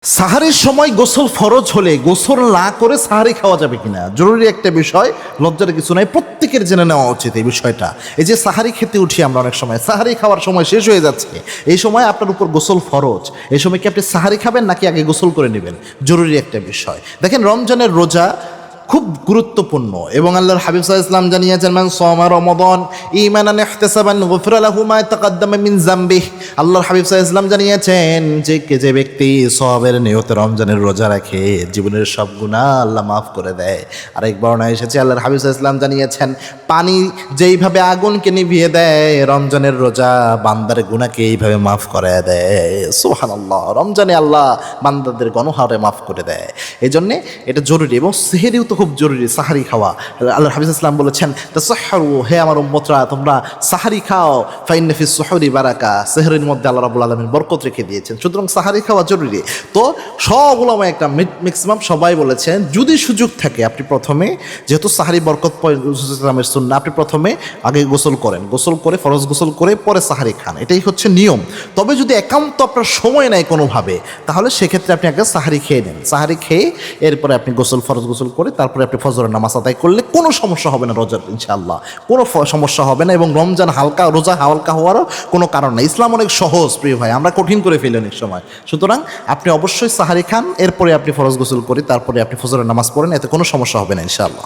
সাহারির সময় গোসল ফরজ হলে গোসল না করে সাহারি খাওয়া যাবে কিনা জরুরি একটা বিষয়, লজ্জার কিছু নাই, প্রত্যেকের জেনে নেওয়া উচিত এই বিষয়টা। এই যে সাহারি খেতে উঠি আমরা অনেক সময়, সাহারি খাওয়ার সময় শেষ হয়ে যাচ্ছে, এই সময় আপনার উপর গোসল ফরজ। এই সময় কি আপনি সাহারি খাবেন নাকি আগে গোসল করে নেবেন? জরুরি একটা বিষয়। দেখেন, রমজানের রোজা খুব গুরুত্বপূর্ণ এবং আল্লাহর হাবিব সাল্লাল্লাহু আলাইহি ওয়াসাল্লাম জানিয়েছেন, মান সামা রমাদান ঈমানান ইহতিসাবান গুফিরা লাহু মা তাকাদ্দামা মিন যামবিহি। আল্লাহর হাবিব সাল্লাল্লাহু আলাইহি ওয়াসাল্লাম জানিয়েছেন যে ব্যক্তি সওয়াবের নিয়তে রমজানের রোজা রাখে, জীবনের সব গুনাহ আল্লাহ মাফ করে দেয়। আরেক বর্ণনায় এসেছে, আল্লাহর হাবিব সাল্লাল্লাহু আলাইহি ওয়াসাল্লাম জানিয়েছেন, পানি যেইভাবে আগুনকে নিভিয়ে দেয়, রমজানের রোজা বান্দার গুনাহকে এইভাবে মাফ করে দেয়। সুবহানাল্লাহ! রমজানে আল্লাহ বান্দাদের গণহারে মাফ করে দেয়। এই জন্যে এটা জরুরি এবং সেহরিও তো খুব জরুরি, সাহারি খাওয়া। আল্লাহ হাবিব ইসলাম বলেছেন, তাসাহহারু, হে আমার উম্মতরা, তোমরা সাহারি খাও, ফাইন্না ফিস সুহুরি বারাকা, সেহরির মধ্যে আল্লাহ রাব্বুল আলামিন বরকত রেখে দিয়েছেন। সুতরাং সাহারি খাওয়া জরুরি। তো সব উলামা একটা ম্যাক্সিমাম সবাই বলেছেন, যদি সুযোগ থাকে আপনি প্রথমে, যেহেতু সাহারি বরকত ইসলামের সুন্নাহ, আপনি প্রথমে আগে গোসল করেন, গোসল করে ফরজ গোসল করে পরে সাহারি খান, এটাই হচ্ছে নিয়ম। তবে যদি একান্ত আপনার সময় নেয় কোনোভাবে, তাহলে সেক্ষেত্রে আপনি আগে সাহারি খেয়ে নেন। সাহারি খেয়ে এরপরে আপনি গোসল ফরজ গোসল করে তারপরে আপনি ফজরের নামাজ আদায় করলে কোনো সমস্যা হবে না রোজার, ইনশাআল্লাহ কোনো সমস্যা হবে না। এবং রমজান রোজা হালকা হওয়ারও কোনো কারণ নেই। ইসলাম অনেক সহজ প্রিয় ভাই, আমরা কঠিন করে ফেলি অনেক সময়। সুতরাং আপনি অবশ্যই সাহারি খান, এরপরে আপনি ফরজ গোসল করে তারপরে আপনি ফজরের নামাজ পড়েন, এতে কোনো সমস্যা হবে না ইনশাআল্লাহ।